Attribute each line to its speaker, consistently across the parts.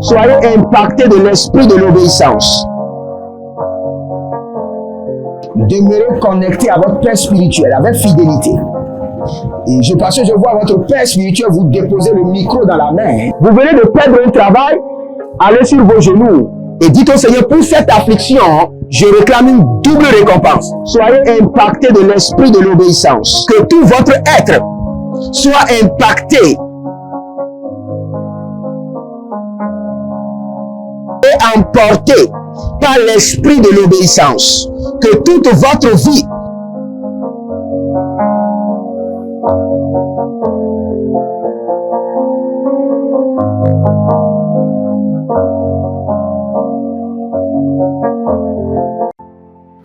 Speaker 1: Soyez impactés de l'esprit de l'obéissance. Demeurez connectés à votre Père spirituel avec fidélité. Et parce que je vois votre Père spirituel vous déposer le micro dans la main. Vous venez de perdre un travail, allez sur vos genoux et dites au Seigneur, pour cette affliction, je réclame une double récompense. Soyez impactés de l'esprit de l'obéissance. Que tout votre être soit impacté et emporté par l'esprit de l'obéissance. Que toute votre vie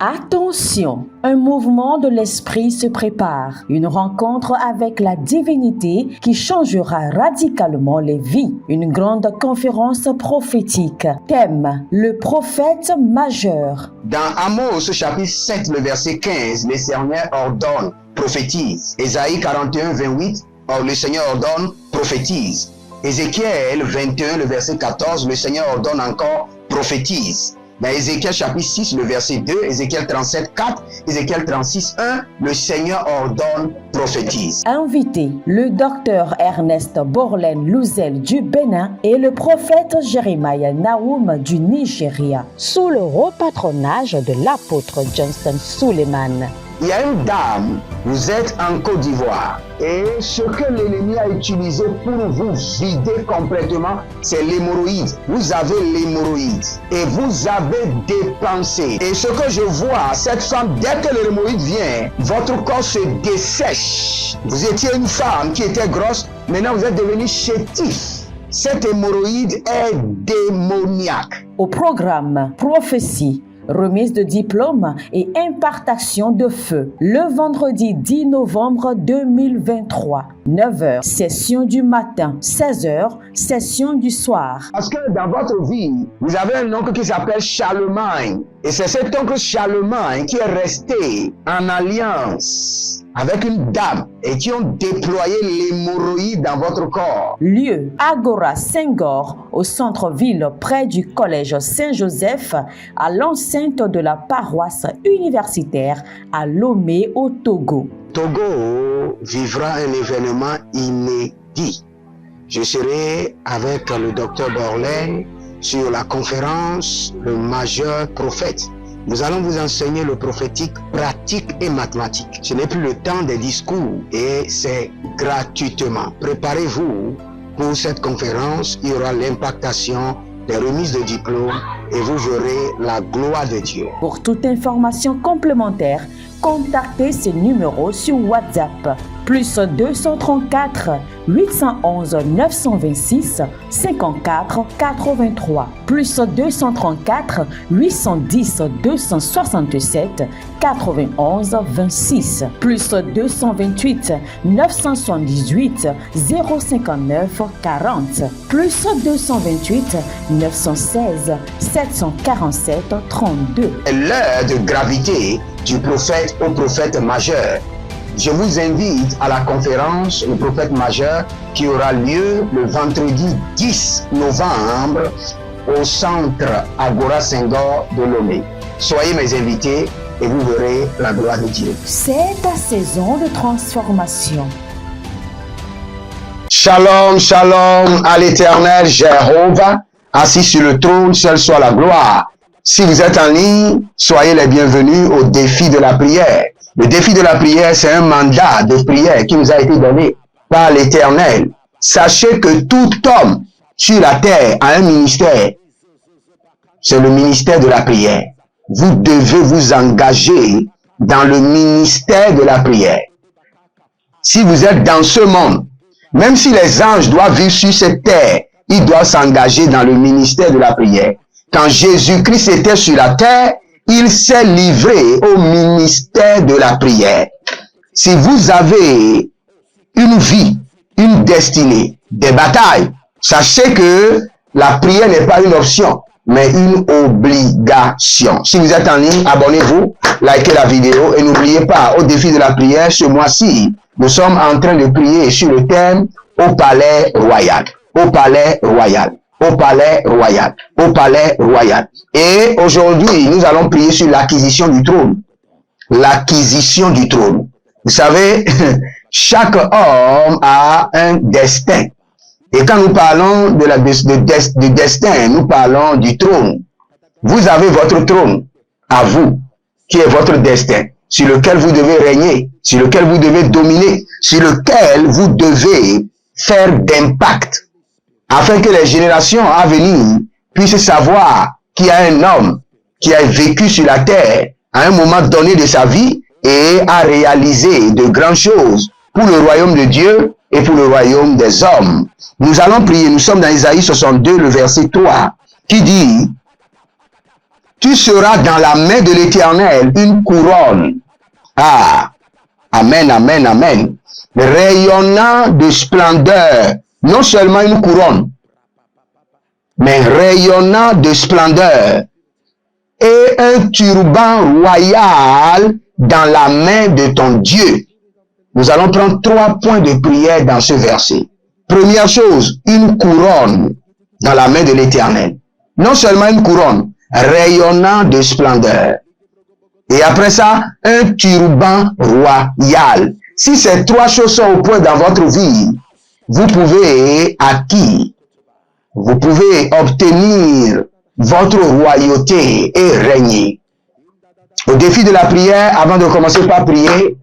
Speaker 2: Attention, un mouvement de l'esprit se prépare, une rencontre avec la divinité qui changera radicalement les vies, une grande conférence prophétique. Thème, le prophète majeur.
Speaker 1: Dans Amos chapitre 7, le verset 15, le Seigneur ordonne, prophétise. Ésaïe 41, 28, le Seigneur ordonne, prophétise. Ézéchiel 21, le verset 14, le Seigneur ordonne encore, prophétise. Dans Ézéchiel chapitre 6, le verset 2, Ézéchiel 37, 4, Ézéchiel 36, 1, le Seigneur ordonne, prophétise.
Speaker 2: Invité, le docteur Ernest Borlen Louzel du Bénin et le prophète Jeremiah Nahum du Nigeria, sous le haut patronage de l'apôtre Johnson Suleiman.
Speaker 1: Il y a une dame, vous êtes en Côte d'Ivoire et ce que l'ennemi a utilisé pour vous vider complètement, c'est l'hémorroïde. Vous avez l'hémorroïde et vous avez dépensé. Et ce que je vois, cette femme, dès que l'hémorroïde vient, votre corps se dessèche. Vous étiez une femme qui était grosse, maintenant vous êtes devenu chétif. Cette hémorroïde est démoniaque.
Speaker 2: Au programme Prophétie, remise de diplôme et impartation de feu. Le vendredi 10 novembre 2023, 9h, session du matin, 16h, session du soir.
Speaker 1: Parce que dans votre vie, vous avez un oncle qui s'appelle Charlemagne. Et c'est cet oncle Charlemagne qui est resté en alliance avec une dame et qui ont déployé l'hémorroïde dans votre corps.
Speaker 2: Lieu, Agora Senghor, au centre-ville près du collège Saint-Joseph, à l'enceinte de la paroisse universitaire à Lomé au Togo.
Speaker 1: Togo vivra un événement inédit. Je serai avec le docteur Borlen sur la conférence Le Majeur Prophète. Nous allons vous enseigner le prophétique pratique et mathématique. Ce n'est plus le temps des discours et c'est gratuitement. Préparez-vous pour cette conférence. Il y aura l'impactation des remises de diplômes et vous verrez la gloire de Dieu.
Speaker 2: Pour toute information complémentaire, contactez ces numéros sur WhatsApp. Plus 234 811 926 54 83. Plus 234 810 267 91 26. Plus 228 978 059 40. Plus 228 916 747 32.
Speaker 1: L'heure de gravité du prophète au prophète majeur. Je vous invite à la conférence Le Prophète Majeur qui aura lieu le vendredi 10 novembre au centre Agora Senghor de Lomé. Soyez mes invités et vous verrez la gloire de Dieu.
Speaker 2: C'est ta saison de transformation.
Speaker 1: Shalom, shalom à l'Éternel Jéhovah, assis sur le trône, seul soit la gloire. Si vous êtes en ligne, soyez les bienvenus au défi de la prière. Le défi de la prière, c'est un mandat de prière qui nous a été donné par l'Éternel. Sachez que tout homme sur la terre a un ministère. C'est le ministère de la prière. Vous devez vous engager dans le ministère de la prière. Si vous êtes dans ce monde, même si les anges doivent vivre sur cette terre, ils doivent s'engager dans le ministère de la prière. Quand Jésus-Christ était sur la terre, il s'est livré au ministère de la prière. Si vous avez une vie, une destinée, des batailles, sachez que la prière n'est pas une option, mais une obligation. Si vous êtes en ligne, abonnez-vous, likez la vidéo et n'oubliez pas, au défi de la prière, ce mois-ci, nous sommes en train de prier sur le thème au palais royal, au palais royal, au palais royal, au palais royal. Et aujourd'hui, nous allons prier sur l'acquisition du trône. L'acquisition du trône. Vous savez, chaque homme a un destin. Et quand nous parlons de destin, nous parlons du trône. Vous avez votre trône à vous, qui est votre destin, sur lequel vous devez régner, sur lequel vous devez dominer, sur lequel vous devez faire d'impact, afin que les générations à venir puissent savoir qu'il y a un homme qui a vécu sur la terre à un moment donné de sa vie et a réalisé de grandes choses pour le royaume de Dieu et pour le royaume des hommes. Nous allons prier, nous sommes dans Isaïe 62, le verset 3, qui dit: tu seras dans la main de l'Éternel une couronne. Ah, amen, amen, amen. Rayonnant de splendeur, non seulement une couronne, mais rayonnant de splendeur, et un turban royal dans la main de ton Dieu. Nous allons prendre 3 points de prière dans ce verset. Première chose, une couronne dans la main de l'Éternel. Non seulement une couronne, rayonnant de splendeur. Et après ça, un turban royal. Si ces 3 choses sont au point dans votre vie, vous pouvez acquis, vous pouvez obtenir votre royauté et régner. Au défi de la prière, avant de commencer par prier,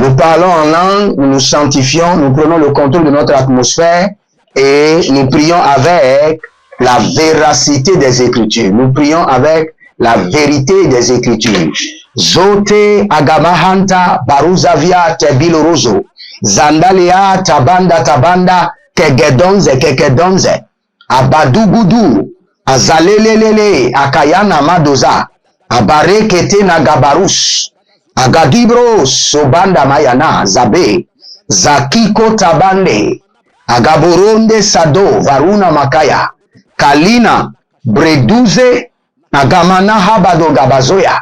Speaker 1: nous parlons en langue, nous nous sanctifions, nous prenons le contrôle de notre atmosphère et nous prions avec la véracité des Écritures. Nous prions avec la vérité des Écritures. Zote agamahanta baruzavia tebilorozo. Zandalea tabanda kegedonze. Abadugudu azalelelele akayana madoza. Abarekete nagabarus. Agadibro sobanda mayana zabe. Zakiko tabande. Agaboronde sado varuna makaya. Kalina breduze agamana habado gabazoya.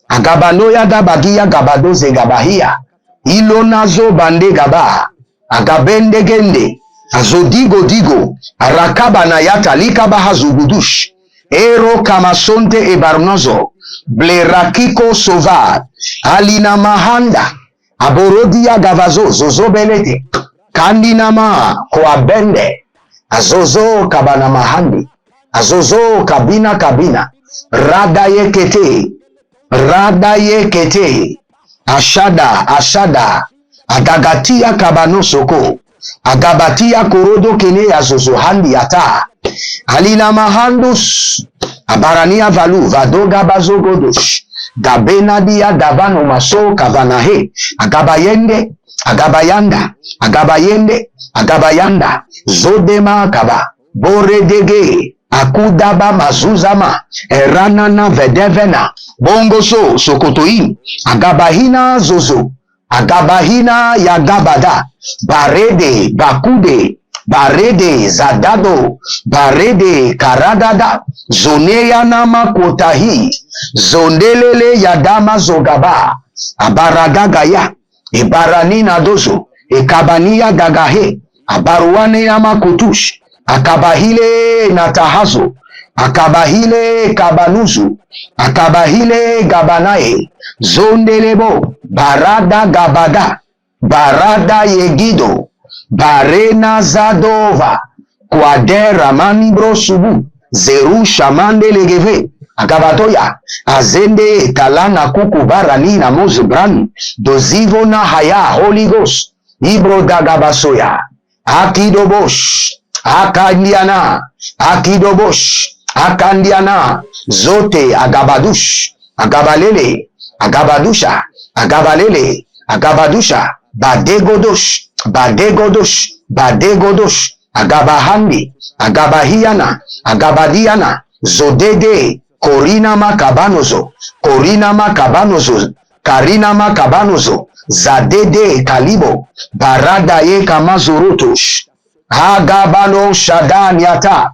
Speaker 1: Agabanoya gabagia gabadoze gabahia. Ilonazo bande gaba. Agabende gende. Azodigo digo. Arakabana yata likabaha zugudush. Ero kamasonte ebarnozo. Blerakiko sova. Alina mahanda. Aborodia gavazo zozobelete. Kandinama koabende. Azozo kabana mahandi. Azozo kabina. Radaye kete. Ashada. Agagatia kabanosoko. Agabatia korodo kene azozo handi ata. Alina mahandus. Abarania valu vadoga bazogodosh. Gabena dia gavano maso kavanahe. Agabayanda. Zodema kaba. Boredege. Akudaba mazuzama. Eranana vedevena. Bongoso sokotoim. Agabahina zozo. Agabahina yagabada. Barede bakude. Barede zadado. Barede karadada. Zoneyanama kotahi. Zondelele yadama zogaba. Abaragagaya. Ibaranina dozo. Ekabania gagahe. Abaruane yama kutush. Akabahile natahazo. Akabahile kabanuzu. Akabahile gabanae. Zondelebo. Barada gabada. Barada yegido. Barena zadova. Kwadera manibro subu. Zeru shamande legeve. Agabatoya. Azende kalana kuku barani na mozebran. Dozivo na haya Holy Ghost. Ibro dagabasoya. Akidobosh. Akandiana, zote agabadush, agabalele, agabadusha, badegodosh, agabahandi, agabadiana, zodede, korina makabanozo, zadede kalibo, barada ye kamazurutush. Agabano shadaniata.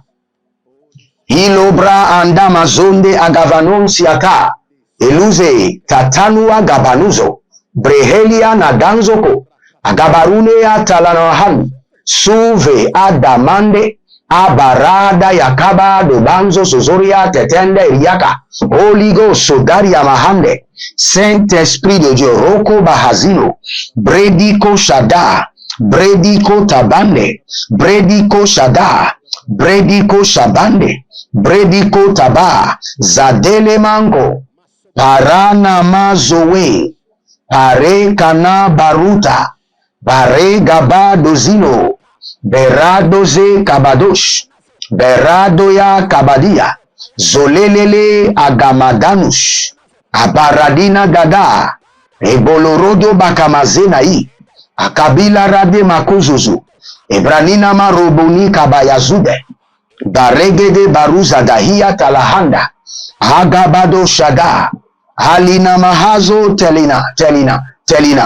Speaker 1: Ilobra andamazonde agavanonsiata. Eluze tatanua gabanuzo. Brehelia nadanzoko. Agabarune ya talanahan. Suve adamande. Abarada yakaba dobanzo sozoria tetende riaka. Holy Ghost sodaria mahande. Saint-Esprit de Dieu, Roko Bahazino, Brediko Shada, Brediko Tabande, Brediko Shada, Brediko Shabande, Brediko Taba, Zadele Mango, Parana Mazoe, Pare Kana Baruta, Pare Gaba Dozino, Beradoze Kabadosh, Beradoya Kabadia, Zolelele Agamadanus, Abaradina Gada, Ebolorodo Bakamazenai, Akabila Rade Makuzuzu, Ebranina Marobuni Kabayazude, Baregede Baruza Dahia Talahanda, Agabado Shada, Halina Mahazo Telina,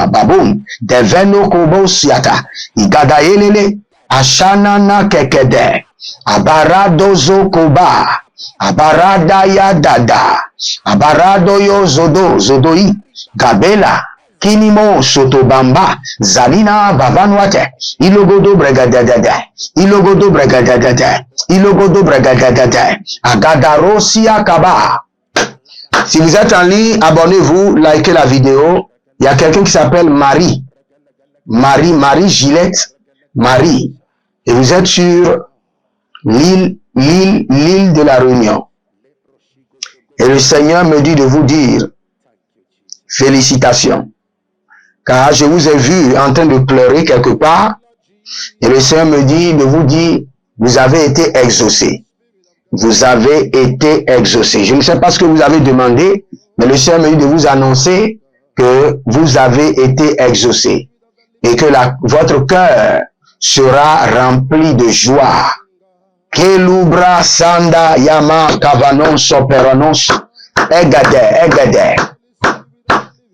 Speaker 1: Babum, Deveno Kobosiata, Igadaelele, Ashana na Kekede, Abaradozo Koba, Abarada ya dada, Abarado yo zodoi, Gabela, Kinimo sotobamba, Zalina bavanwate, Ilogodo bregadadade, Agadarosia kaba. Si vous êtes en ligne, abonnez-vous, likez la vidéo. Il y a quelqu'un qui s'appelle Marie Gillette, Marie. Et vous êtes sur l'île de la Réunion. Et le Seigneur me dit de vous dire félicitations. Car je vous ai vu en train de pleurer quelque part. Et le Seigneur me dit de vous dire, vous avez été exaucés. Vous avez été exaucés. Je ne sais pas ce que vous avez demandé, mais le Seigneur me dit de vous annoncer que vous avez été exaucés. Et que votre cœur sera rempli de joie. Kelubra sanda yama kavanon soperanos egade.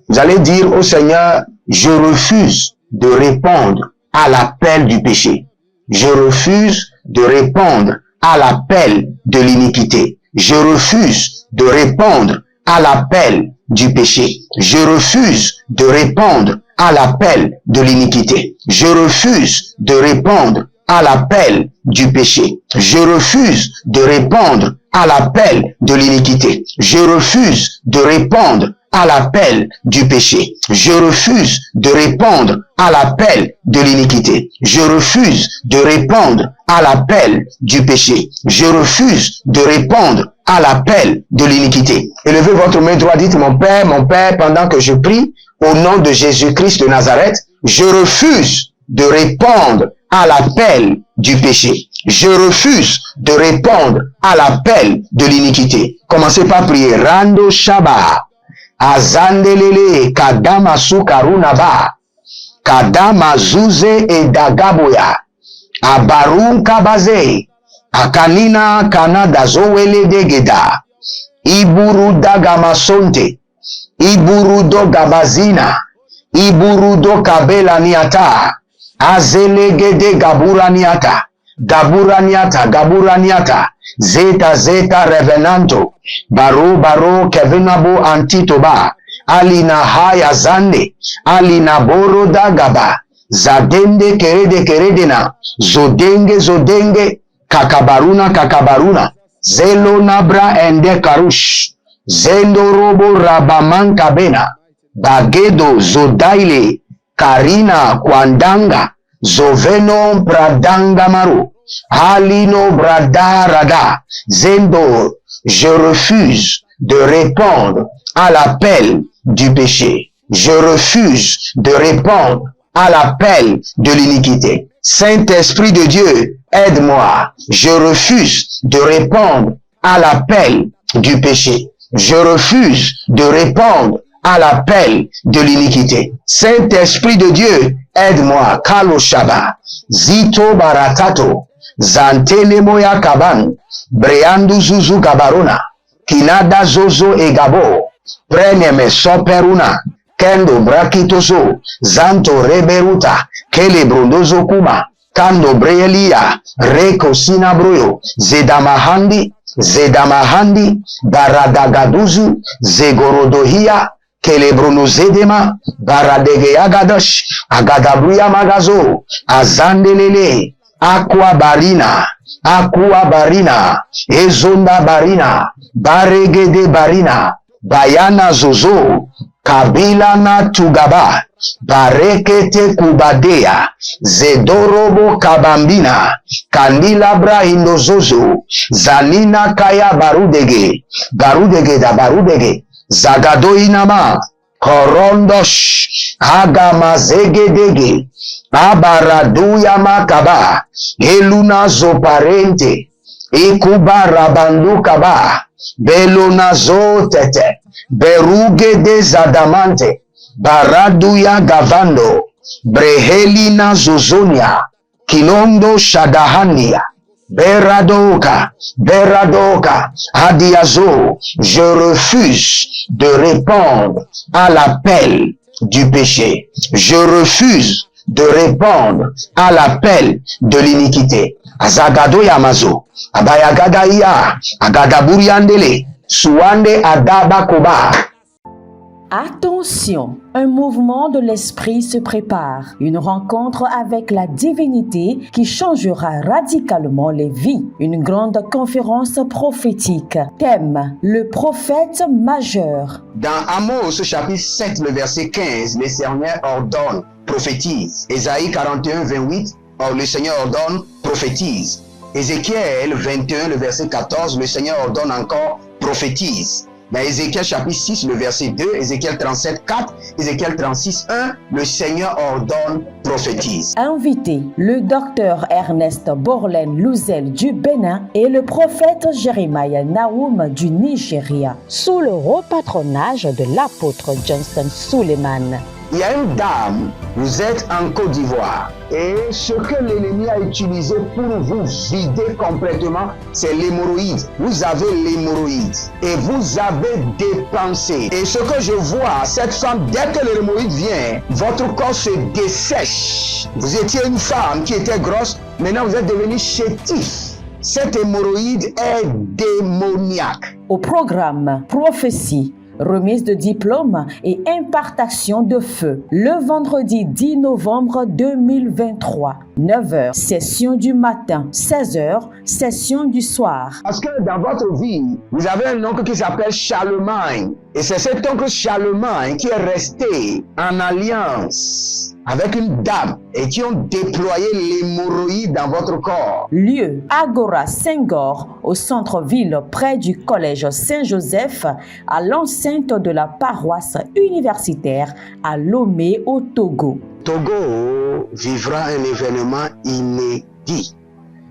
Speaker 1: Vous allez dire au Seigneur, je refuse de répondre à l'appel du péché. Je refuse de répondre à l'appel de l'iniquité. Je refuse de répondre à l'appel du péché. Je refuse de répondre à l'appel de l'iniquité. Je refuse de répondre à l'appel du péché. Je refuse de répondre à l'appel de l'iniquité. Je refuse de répondre à l'appel du péché. Je refuse de répondre à l'appel de l'iniquité. Je refuse de répondre à l'appel du péché. Je refuse de répondre à l'appel de l'iniquité. Élevez votre main droite, dites mon Père, pendant que je prie, au nom de Jésus-Christ de Nazareth, je refuse de répondre à l'appel du péché. Je refuse de répondre à l'appel de l'iniquité. Commencez par prier. Rando Shaba. Azandelele Kadama Sukarunaba. Kadama Zuze et Dagaboya. Abarun Kabaze. Akanina Kanada Zoele Degeda. Iburu Dagamasonte. Iburudo Gabazina. Iburudo Kabela Niata. Azelegede Gaburaniata. Gaburaniata. Zeta Revenanto. Baro Kevinabo Antitoba. Alina Haya Zande. Alina Boro Dagaba. Zadende Keredena. Zodenge. Kakabaruna. Zelo Nabra Ende Karush. Zendo Robo Rabaman Kabena. Bagedo Zodaile. Karina Kwandanga. Zoveno Bradanga Maru. Halino Bradarada. Zendo. Je refuse de répondre à l'appel du péché. Je refuse de répondre à l'appel de l'iniquité. Saint-Esprit de Dieu, aide-moi. Je refuse de répondre à l'appel du péché. Je refuse de répondre à l'appel de l'iniquité. Saint-Esprit de Dieu, aide-moi. Kalo Shaba. Zito Baratato. Zantele Moya Kaban. Breandu Zuzu Gabarona. Kinada Zozo Egabo. Preneme Soperuna. Kendo Brakitoso. Zanto Reberuta. Kele Brundozo Kuma. Kando Breelia. Reko Sinabroyo. Zedamahandi. Baradagaduzu. Zegorodohia. Kelebronozedema, Baradege Agadosh, Agadabuya Magazo, Azandelele, Aqua Barina, Ezonda Barina, Baregede Barina, Bayana Zozo, Kabila na Tugaba, Barekete Kubadea, Zedorobo Kabambina, Kandila Brahindozozo, Zanina Kaya Barudege, Zagado Inama, Korondosh, Agamazegedege, Abaraduya Makaba, Eluna Zoparente, Ikuba Rabandu Kaba, Belona Zotete, Beruge de Zadamante, Baraduya Gavando, Brehelina Zozonia, Kilondo Shadahania, Beradoka, Adiazo, je refuse de répondre à l'appel du péché. Je refuse de répondre à l'appel de l'iniquité. Azagado Yamazo, Abayagadaïa, Agadaburiandele, Suande Adabakoba.
Speaker 2: Attention, un mouvement de l'esprit se prépare, une rencontre avec la divinité qui changera radicalement les vies, une grande conférence prophétique. Thème, le prophète majeur.
Speaker 1: Dans Amos chapitre 7, le verset 15, le Seigneur ordonne, prophétise. Ésaïe 41, 28, le Seigneur ordonne, prophétise. Ézéchiel 21, le verset 14, le Seigneur ordonne encore, prophétise. Dans Ézéchiel chapitre 6, le verset 2, Ézéchiel 37, 4, Ézéchiel 36, 1, le Seigneur ordonne, prophétise.
Speaker 2: Invité, le docteur Ernest Borlen Louzel du Bénin et le prophète Jeremiah Nahum du Nigeria, sous le haut patronage de l'apôtre Johnson Suleiman.
Speaker 1: Il y a une dame, vous êtes en Côte d'Ivoire et ce que l'ennemi a utilisé pour vous vider complètement, c'est l'hémorroïde. Vous avez l'hémorroïde et vous avez dépensé. Et ce que je vois, cette femme, dès que l'hémorroïde vient, votre corps se dessèche. Vous étiez une femme qui était grosse, maintenant vous êtes devenu chétif. Cette hémorroïde est démoniaque.
Speaker 2: Au programme Prophétie, remise de diplôme et impartation de feu. Le vendredi 10 novembre 2023, 9h, session du matin, 16h, session du soir.
Speaker 1: Parce que dans votre vie, vous avez un oncle qui s'appelle Charlemagne. Et c'est cet oncle Charlemagne qui est resté en alliance avec une dame et qui ont déployé l'hémorroïde dans votre corps.
Speaker 2: Lieu, Agora Senghor, au centre-ville près du collège Saint-Joseph, à l'enceinte de la paroisse universitaire à Lomé au Togo.
Speaker 1: Togo vivra un événement inédit.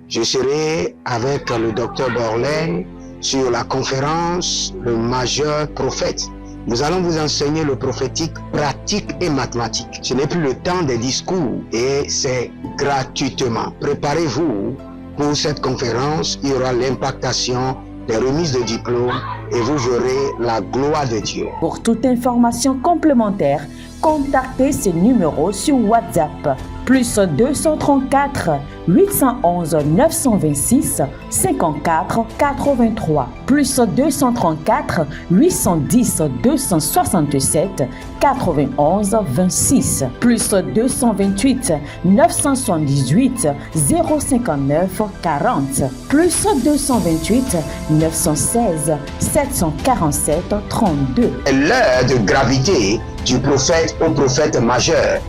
Speaker 1: Je serai avec le docteur Borlen sur la conférence Le Majeur Prophète. Nous allons vous enseigner le prophétique pratique et mathématique. Ce n'est plus le temps des discours et c'est gratuitement. Préparez-vous pour cette conférence. Il y aura l'impactation, des remises de diplômes et vous verrez la gloire de Dieu.
Speaker 2: Pour toute information complémentaire, contactez ce numéro sur WhatsApp. Plus 234 811 926 54 83. Plus 234 810 267 91 26. Plus 228 978 059 40. Plus 228 916 747 32.
Speaker 1: L'heure de gravité du prophète au prophète majeur.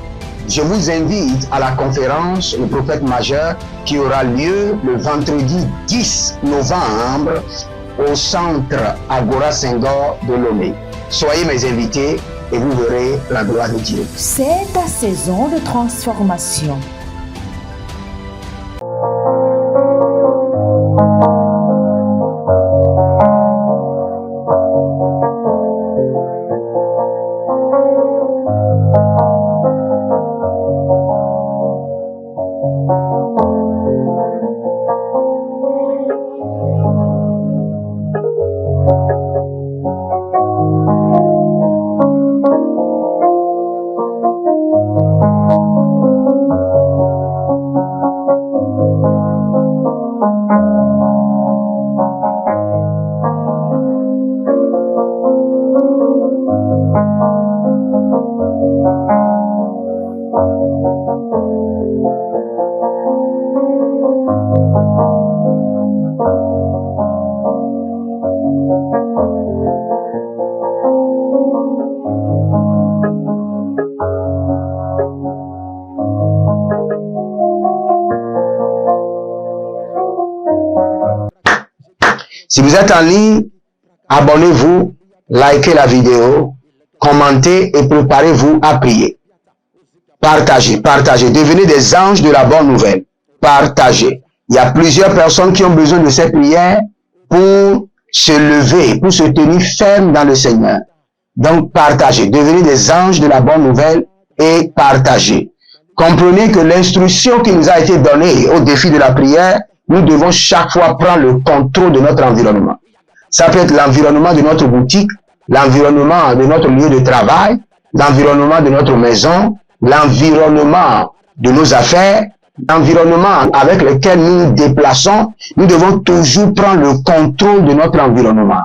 Speaker 1: Je vous invite à la conférence Le Prophète Majeur qui aura lieu le vendredi 10 novembre au centre Agora Senghor de Lomé. Soyez mes invités et vous verrez la gloire de Dieu.
Speaker 2: C'est ta saison de transformation.
Speaker 1: Si vous êtes en ligne, abonnez-vous, likez la vidéo, commentez et préparez-vous à prier. Partagez, partagez. Devenez des anges de la bonne nouvelle. Partagez. Il y a plusieurs personnes qui ont besoin de cette prière pour se lever, pour se tenir ferme dans le Seigneur. Donc, partagez. Devenez des anges de la bonne nouvelle et partagez. Comprenez que l'instruction qui nous a été donnée au défi de la prière, nous devons chaque fois prendre le contrôle de notre environnement. Ça peut être l'environnement de notre boutique, l'environnement de notre lieu de travail, l'environnement de notre maison, l'environnement de nos affaires, l'environnement avec lequel nous nous déplaçons. Nous devons toujours prendre le contrôle de notre environnement.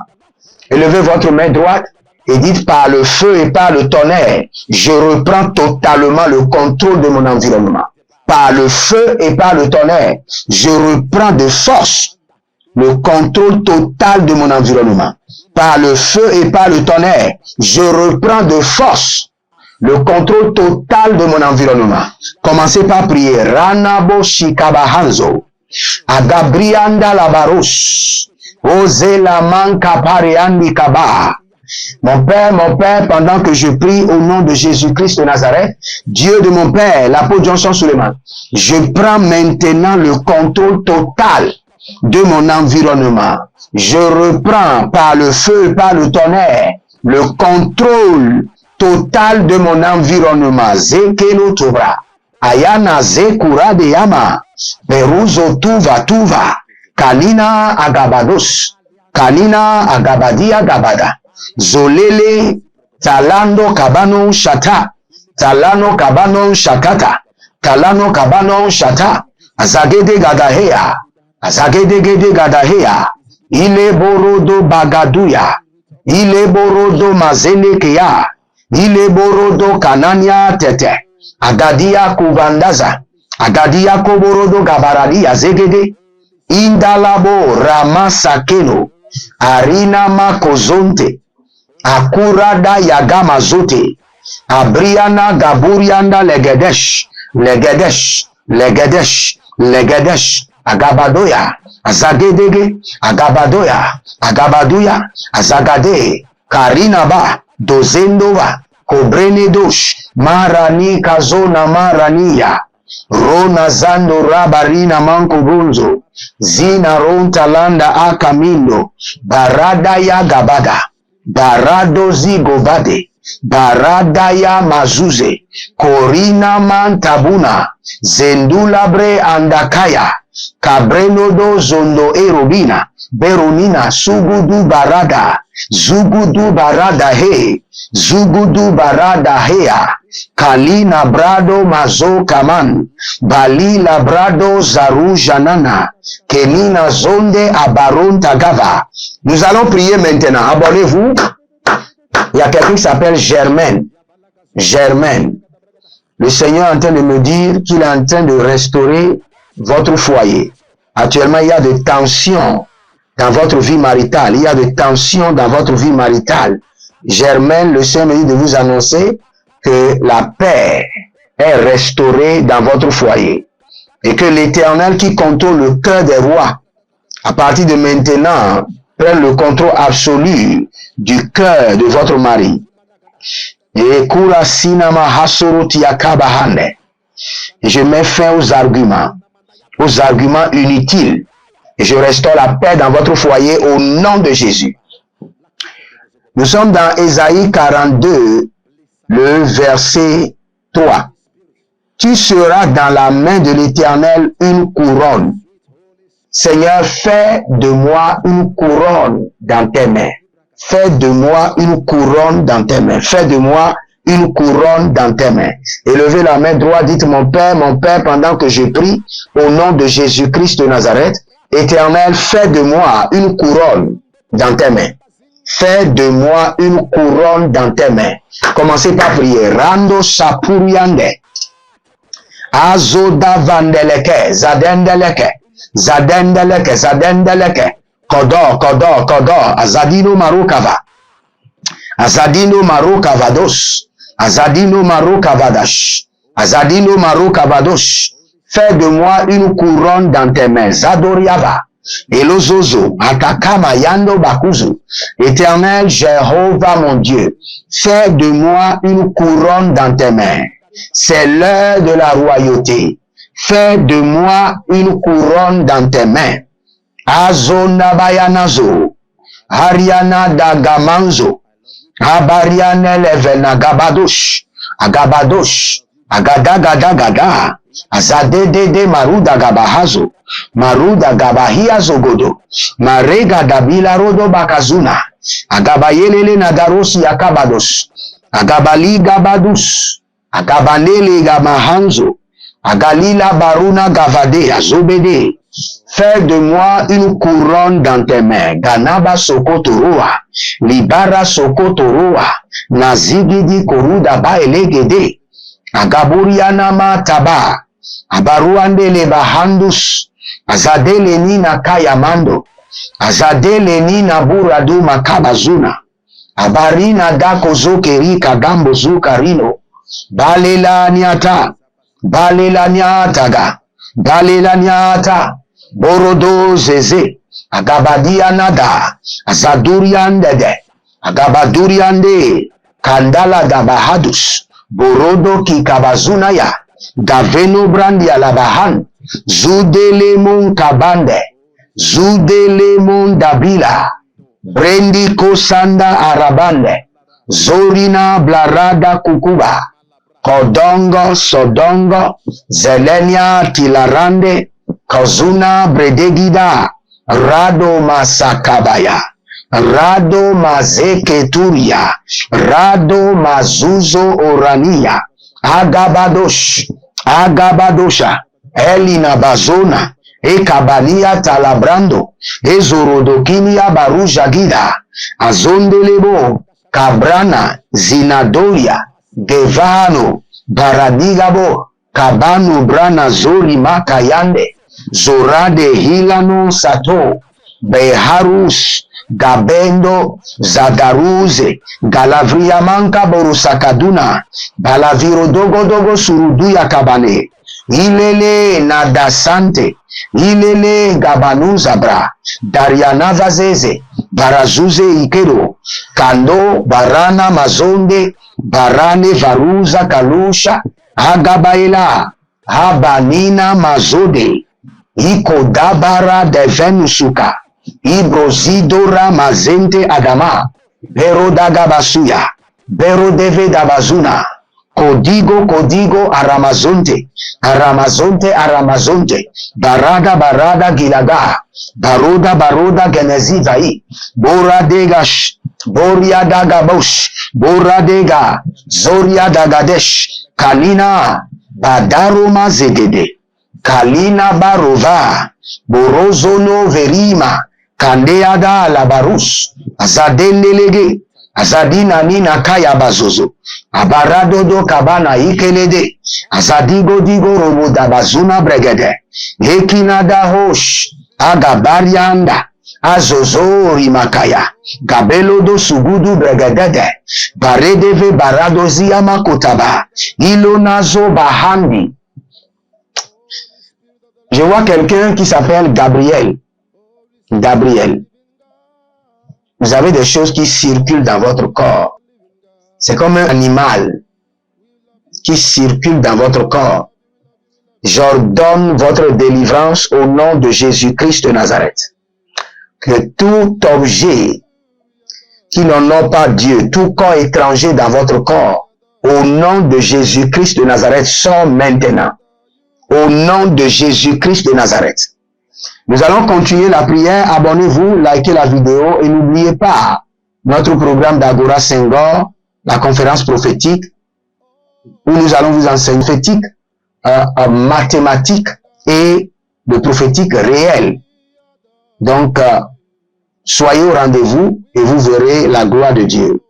Speaker 1: Élevez votre main droite et dites: par le feu et par le tonnerre, je reprends totalement le contrôle de mon environnement. Par le feu et par le tonnerre, je reprends de force le contrôle total de mon environnement. Par le feu et par le tonnerre, je reprends de force le contrôle total de mon environnement. Commencez par prier. Ranabo shikabahanzo, agabrianda labaros, ose la manka pareandi kaba. Mon Père, pendant que je prie au nom de Jésus-Christ de Nazareth, Dieu de mon Père, l'apôtre Johnson Suleiman, je prends maintenant le contrôle total de mon environnement. Je reprends par le feu et par le tonnerre le contrôle total de mon environnement. Zekelo Tobra, Ayana Zekura de Yama, Peruzo Tuva, Kalina Agabados, Kalina Agabadia Gabada. Zolele talando kabano shata, talano kabano shakata, talano kabano shata, azagede gadahea, azagede gede gadahea, ile borodo bagaduya, ile borodo mazenekea, ile borodo kanania tete, agadia kubandaza, agadia koborodo gabaradia zegede, indalabo ramasakeno, arina makozonte, akurada yagama zote, abriana gaburianda legedesh, agabadoya, azagedege, agabaduya, azagade, karinaba, dozendova, kobrene dosh, marani kazona marania, rona zando rabarina manko bunzo, zina ronta landa akamindo, barada ya gabada, barado zigovade, barada ya mazuze, korina mantabuna, zendulabre andakaya, kabrenodo zondo erobina, beronina sugudu barada, zugudu barada he, zugudu barada hea, kalina brado mazo kaman, balila brado zaru janana, kenina zonde abaron tagava. Nous allons prier maintenant. Abonnez-vous. Il y a quelqu'un qui s'appelle Germaine. Germaine. Le Seigneur est en train de me dire qu'il est en train de restaurer votre foyer. Actuellement, il y a des tensions dans votre vie maritale. Il y a des tensions dans votre vie maritale. Germaine, le Seigneur me dit de vous annoncer que la paix est restaurée dans votre foyer. Et que l'Éternel qui contrôle le cœur des rois, à partir de maintenant, prenne le contrôle absolu du cœur de votre mari. Et je mets fin aux arguments inutiles. Et je restaure la paix dans votre foyer au nom de Jésus. Nous sommes dans Ésaïe 42, le verset 3. Tu seras dans la main de l'Éternel une couronne. Seigneur, fais de moi une couronne dans tes mains. Fais de moi une couronne dans tes mains. Fais de moi une couronne dans tes mains. Élevez la main droite, dites mon Père, pendant que je prie, au nom de Jésus-Christ de Nazareth, Éternel, fais de moi une couronne dans tes mains. Fais de moi une couronne dans tes mains. Commencez par prier. Rando sapuriande. Azoda vandeleke, zadendeleke. zadendeleke, zadendeleke, kodo, kodo, kodo, azadino marokava, azadino marokavados, azadino marokavadash, azadino marokavados. Fais de moi une couronne dans tes mains, zadoriava, elozozo, atakama yando bakuzu. Éternel Jéhovah mon Dieu, fais de moi une couronne dans tes mains. C'est l'heure de la royauté. Fais de moi une couronne dans tes mains. Azona bayanazo, Ariana dagamanzo, Abariane levena gabadosh, agabadosh, agadagadagada, azadede maruda gabahazo, maruda gabahia zogodo, marega dabila rodo bakazuna, agabayelele nadarosi akabados, agabali gabadus, agabanele gamahanzo, agalila baruna gavade azobede. Fais de moi une couronne dans tes mains. Ganaba sokotoroa, libara sokotoroa, nazigidi koruda ba elegede, agaburiana mataba, abaruande le bahandus, azadele nina kayamando, azadele nina buradu makabazuna, abarina dako zokeri kagambo zukarino, balela nyata, balela nyataga, balela nyata, borodo zeze, agabadia nada, azaduriandede, agabaduriande, kandala dabahadus, borodo kikabazuna ya, gaveno brandi alabahan, zudele mon kabande, zudele mon dabila, brendi kosanda arabande, zorina blarada kukuba, kodongo sodongo, zelenia tilarande, Kozuna bredegida, rado masakabaya, rado mazeketuria, rado mazuzo orania, agabadosh, agabadosha, elina bazona, ekabalia talabrando, ezorodokinia baruja gida, azondelebo, kabrana, zinadoria, gevano, baradigabo, kabanu brana zori makayande, zorade hilano sato, beharus, gabendo, zadaruze, galavria manka borusakaduna, balaviro dogo dogo suruduya kabane, ilele nadasante, ilele gabanuzabra, darianava zeze, barazuze ikero, kando barana mazonde, barane varuza kalusha, agabaila, habanina mazode, ikodabara de venusuka, ibrozidora mazente adama, bero dagabasuya, bero deve dabazuna, kodigo kodigo aramazonte, aramazonte aramazonte, barada barada gilaga, baroda baroda genezivai, bora degash, boria dagabosh, bora dega, zoria dagadesh, kalina, badaroma zegede, kalina barova, borozono verima, kandeada labarus, azadendelege, azadina nina kaya bazozo, abarado do kabana ikelede, azadigo digo robo dabazuna bregede, hekinada hosh, agabarianda, azozori makaya, gabelo do sugudu bregedede, baredeve barado ziyama kotaba, ilonazo bahandi. Je vois quelqu'un qui s'appelle Gabriel. Gabriel. Vous avez des choses qui circulent dans votre corps. C'est comme un animal qui circule dans votre corps. J'ordonne votre délivrance au nom de Jésus-Christ de Nazareth. Que tout objet qui n'honore pas Dieu, tout corps étranger dans votre corps, au nom de Jésus-Christ de Nazareth, sort maintenant. Au nom de Jésus-Christ de Nazareth. Nous allons continuer la prière. Abonnez-vous, likez la vidéo et n'oubliez pas notre programme d'Agora Senghor, la conférence prophétique, où nous allons vous enseigner prophétique, mathématique et le prophétique réel. Donc, soyez au rendez-vous et vous verrez la gloire de Dieu.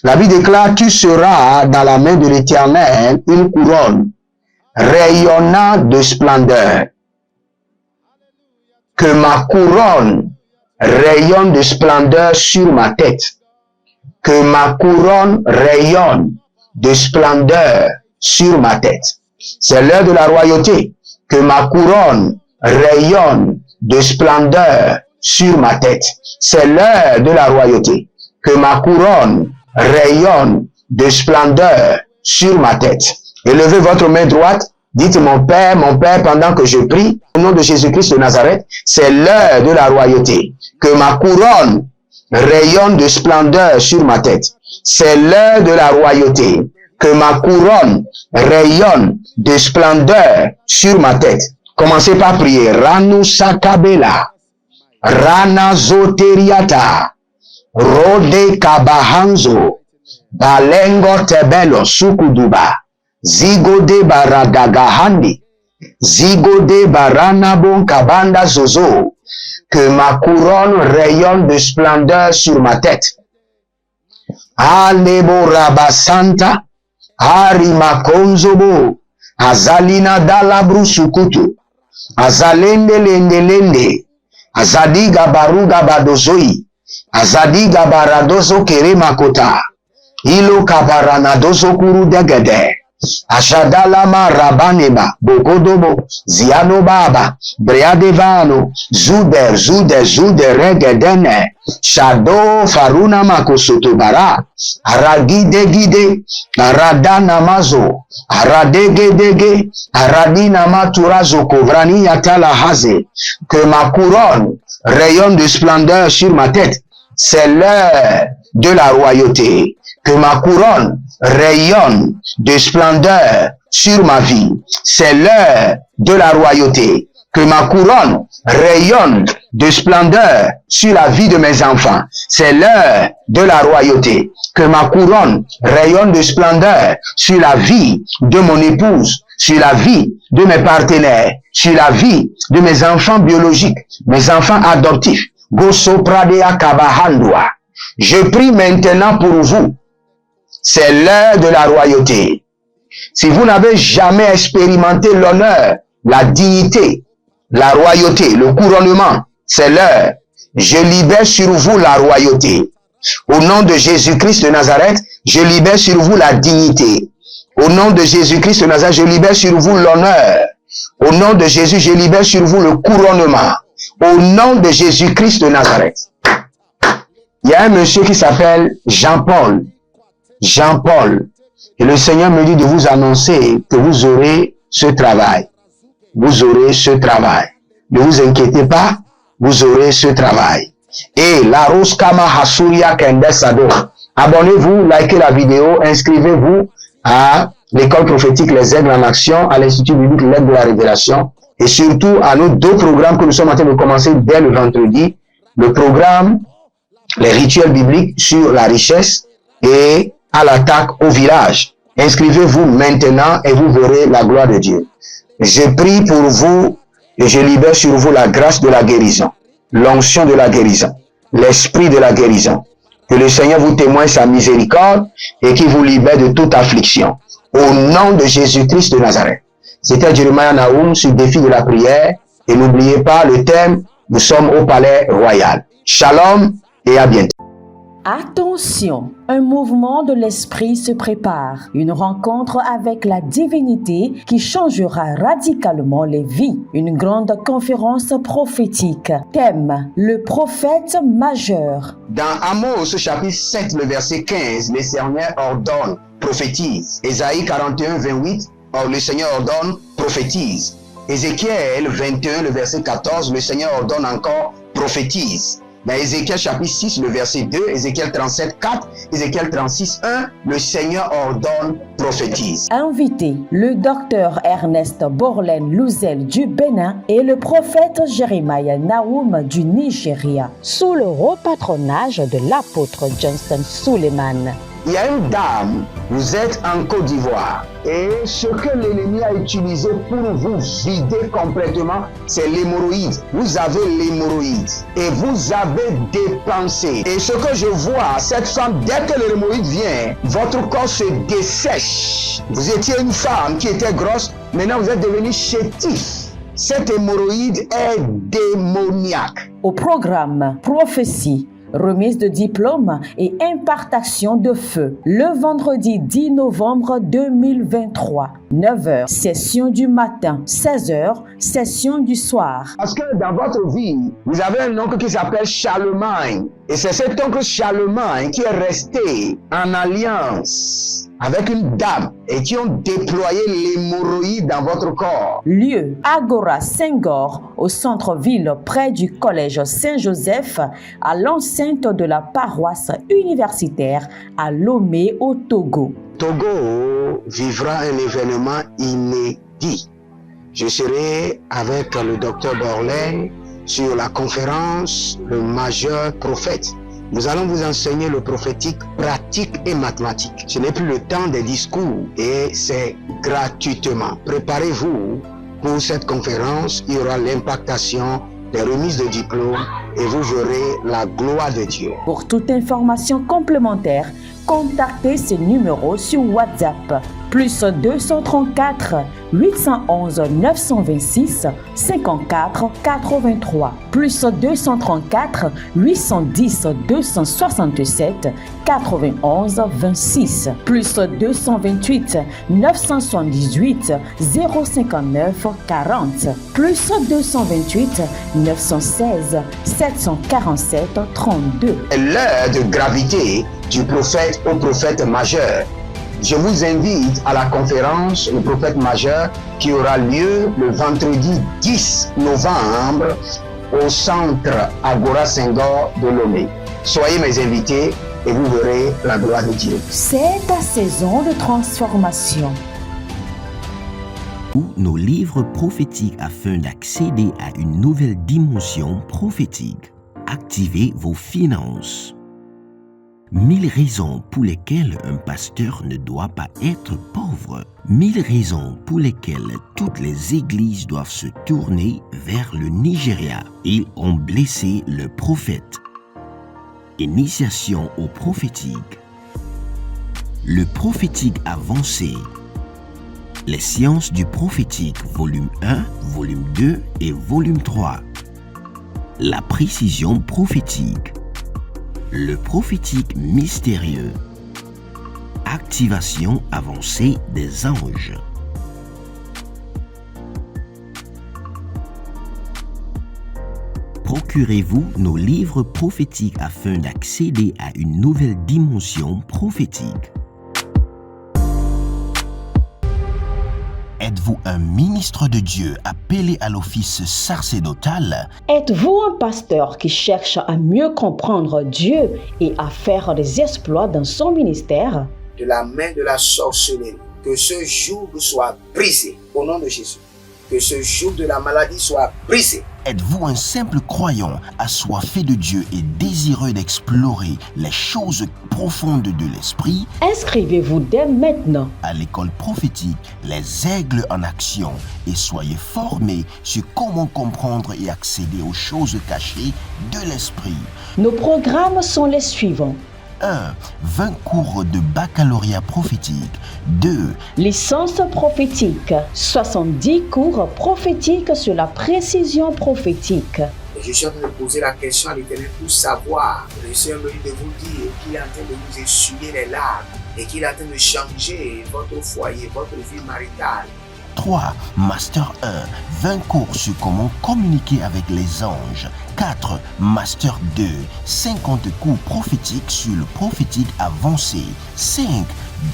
Speaker 1: La Bible déclare, tu seras dans la main de l'Éternel une couronne rayonnant de splendeur. que ma couronne rayonne de splendeur sur ma tête. Que ma couronne rayonne de splendeur sur ma tête. C'est l'heure de la royauté. Que ma couronne rayonne de splendeur sur ma tête. C'est l'heure de la royauté. Que ma couronne rayonne de splendeur sur ma tête. Élevez votre main droite. Dites mon Père, pendant que je prie, au nom de Jésus-Christ de Nazareth, c'est l'heure de la royauté. Que ma couronne rayonne de splendeur sur ma tête. C'est l'heure de la royauté. Que ma couronne rayonne de splendeur sur ma tête. Commencez par prier. Ranu sakabela. Rana zoteriata. Rode kabahanzo. Balengo tebelo sukuduba. Zigode baradagahandi. Zigode baranabon kabanda zozo. Que ma couronne rayonne de splendeur sur ma tête. Alebo rabasanta. Harima konzobo. Azalina dalabru sukutu. Azalende lende lende. Azadiga baruga badozoi. Azadiga baradozo kere makota. Ilo kabaranadozo kuru degede. Ashadalama rabaneba. Bokodobo. Ziano baba. Breadevano. Zuder regedene. Shado faruna makosotobara. Aragide gide. Aradana mazo. Aradegedege. Aradina maturazo kovrani yatala haze. Que ma couronne rayonne de splendeur sur ma tête. C'est l'heure de la royauté. Que ma couronne rayonne de splendeur sur ma vie. C'est l'heure de la royauté. Que ma couronne rayonne de splendeur sur la vie de mes enfants. C'est l'heure de la royauté. Que ma couronne rayonne de splendeur sur la vie de mon épouse, sur la vie de mes partenaires, sur la vie de mes enfants biologiques, mes enfants adoptifs. Goso pradea kabahandwa. Je prie maintenant pour vous. C'est l'heure de la royauté. Si vous n'avez jamais expérimenté l'honneur, la dignité, la royauté, le couronnement, c'est l'heure. Je libère sur vous la royauté. Au nom de Jésus-Christ de Nazareth, je libère sur vous la dignité. Au nom de Jésus-Christ de Nazareth, je libère sur vous l'honneur. Au nom de Jésus, je libère sur vous le couronnement. Au nom de Jésus-Christ de Nazareth. Il y a un monsieur qui s'appelle Jean-Paul. Jean-Paul. Et le Seigneur me dit de vous annoncer que vous aurez ce travail. Vous aurez ce travail. Ne vous inquiétez pas, vous aurez ce travail. Et la Rose Kama Hasuria Kendesado. Abonnez-vous, likez la vidéo, inscrivez-vous à l'école prophétique Les Aigles en Action, à l'Institut biblique L'Aide de la Révélation, et surtout à nos deux programmes que nous sommes en train de commencer dès le vendredi. Le programme, les rituels bibliques sur la richesse et à l'attaque au village. Inscrivez-vous maintenant et vous verrez la gloire de Dieu. Je prie pour vous et je libère sur vous la grâce de la guérison, l'onction de la guérison, l'esprit de la guérison. Que le Seigneur vous témoigne sa miséricorde et qu'il vous libère de toute affliction. Au nom de Jésus-Christ de Nazareth. C'était Jeremiah Nahum sur le défi de la prière. Et n'oubliez pas le thème, nous sommes au palais royal. Shalom et à bientôt.
Speaker 2: Attention, un mouvement de l'esprit se prépare, une rencontre avec la divinité qui changera radicalement les vies, une grande conférence prophétique. Thème, le prophète majeur.
Speaker 1: Dans Amos chapitre 7, le verset 15, le Seigneur ordonne, prophétise. Ésaïe 41, 28, le Seigneur ordonne, prophétise. Ézéchiel 21, le verset 14, le Seigneur ordonne encore, prophétise. Dans Ézéchiel chapitre 6, le verset 2, Ézéchiel 37, 4, Ézéchiel 36, 1, le Seigneur ordonne, prophétise.
Speaker 2: Invité, le docteur Ernest Borlen Louzel du Bénin et le prophète Jeremiah Nahum du Nigeria, sous le repatronage de l'apôtre Johnson Suleiman.
Speaker 1: Il y a une dame, vous êtes en Côte d'Ivoire et ce que l'ennemi a utilisé pour vous vider complètement, c'est l'hémorroïde. Vous avez l'hémorroïde et vous avez dépensé. Et ce que je vois, cette femme, dès que l'hémorroïde vient, votre corps se dessèche. Vous étiez une femme qui était grosse, maintenant vous êtes devenu chétif. Cette hémorroïde est démoniaque.
Speaker 2: Au programme prophétie, remise de diplôme et impartation de feu. Le vendredi 10 novembre 2023, 9h, session du matin, 16h, session du soir.
Speaker 1: Parce que dans votre vie, vous avez un oncle qui s'appelle Charlemagne. Et c'est cet oncle Charlemagne qui est resté en alliance avec une dame et qui ont déployé l'hémorroïde dans votre corps.
Speaker 2: Lieu, Agora Senghor, au centre-ville près du collège Saint-Joseph, à l'enceinte de la paroisse universitaire à Lomé au Togo.
Speaker 1: Togo vivra un événement inédit. Je serai avec le docteur Borlin sur la conférence Le Majeur Prophète. Nous allons vous enseigner le prophétique pratique et mathématique. Ce n'est plus le temps des discours et c'est gratuitement. Préparez-vous pour cette conférence. Il y aura l'impactation, des remises de diplômes et vous verrez la gloire de Dieu.
Speaker 2: Pour toute information complémentaire, contactez ce numéro sur WhatsApp. Plus 234 811 926 54 83. Plus 234 810 267 91 26. Plus 228 978 059 40. Plus 228 916 747 32.
Speaker 1: L'heure de gravité du prophète au prophète majeur. Je vous invite à la conférence Le Prophète Majeur qui aura lieu le vendredi 10 novembre au centre Agora Senghor de Lomé. Soyez mes invités et vous verrez la gloire de Dieu.
Speaker 2: C'est ta saison de transformation.
Speaker 3: Ou nos livres prophétiques afin d'accéder à une nouvelle dimension prophétique. Activez vos finances. 1000 raisons pour lesquelles un pasteur ne doit pas être pauvre. 1000 raisons pour lesquelles toutes les églises doivent se tourner vers le Nigeria. Ils ont blessé le prophète. Initiation au prophétique. Le prophétique avancé. Les sciences du prophétique, volume 1, volume 2 et volume 3. La précision prophétique. Le prophétique mystérieux. Activation avancée des anges. Procurez-vous nos livres prophétiques afin d'accéder à une nouvelle dimension prophétique. Êtes-vous un ministre de Dieu appelé à l'office sacerdotal?
Speaker 2: Êtes-vous un pasteur qui cherche à mieux comprendre Dieu et à faire des exploits dans son ministère?
Speaker 4: De la main de la sorcellerie, que ce joug soit brisé au nom de Jésus. Que ce joug de la maladie soit brisé.
Speaker 3: Êtes-vous un simple croyant assoiffé de Dieu et désireux d'explorer les choses profondes de l'esprit?
Speaker 2: Inscrivez-vous dès maintenant
Speaker 3: À l'école prophétique, les aigles en action, et soyez formés sur comment comprendre et accéder aux choses cachées de l'esprit.
Speaker 2: Nos programmes sont les suivants.
Speaker 3: 1. 20 cours de baccalauréat prophétique. 2.
Speaker 2: Licence prophétique. 70 cours prophétiques sur la précision prophétique.
Speaker 4: Et je suis en train de poser la question à l'Éternel pour savoir. Le Seigneur me dit de vous dire qu'il est en train de vous essuyer les larmes et qu'il est en train de changer votre foyer, votre vie maritale.
Speaker 3: 3. Master 1. 20 cours sur comment communiquer avec les anges. 4. Master 2. 50 cours prophétiques sur le prophétique avancé. 5.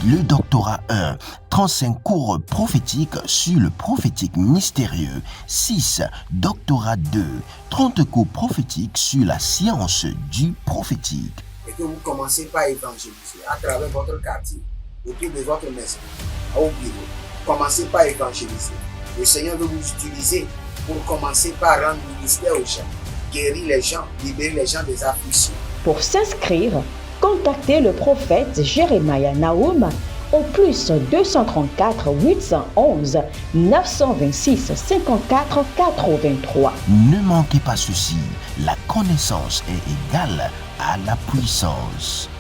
Speaker 3: Le doctorat 1. 35 cours prophétiques sur le prophétique mystérieux. 6. Doctorat 2. 30 cours prophétiques sur la science du prophétique.
Speaker 4: Et que vous commencez par évangéliser à travers votre quartier, autour de votre maison, au bureau. Commencez par évangéliser. Le Seigneur veut vous utiliser pour commencer par rendre ministère aux gens, guérir les gens, libérer les gens des afflictions.
Speaker 2: Pour s'inscrire, contactez le prophète Jérémia Naoum au plus 234 811 926 54 83.
Speaker 3: Ne manquez pas ceci, la connaissance est égale à la puissance.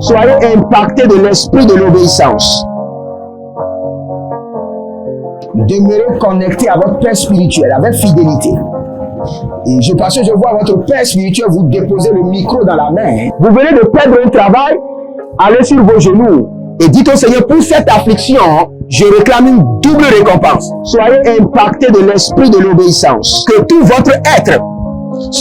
Speaker 1: Soyez impactés de l'esprit de l'obéissance. Demeurez connectés à votre Père spirituel avec fidélité. Et parce que je vois votre Père spirituel vous déposer le micro dans la main. Vous venez de perdre un travail, allez sur vos genoux et dites au Seigneur, pour cette affliction, je réclame une double récompense. Soyez impactés de l'esprit de l'obéissance. Que tout votre être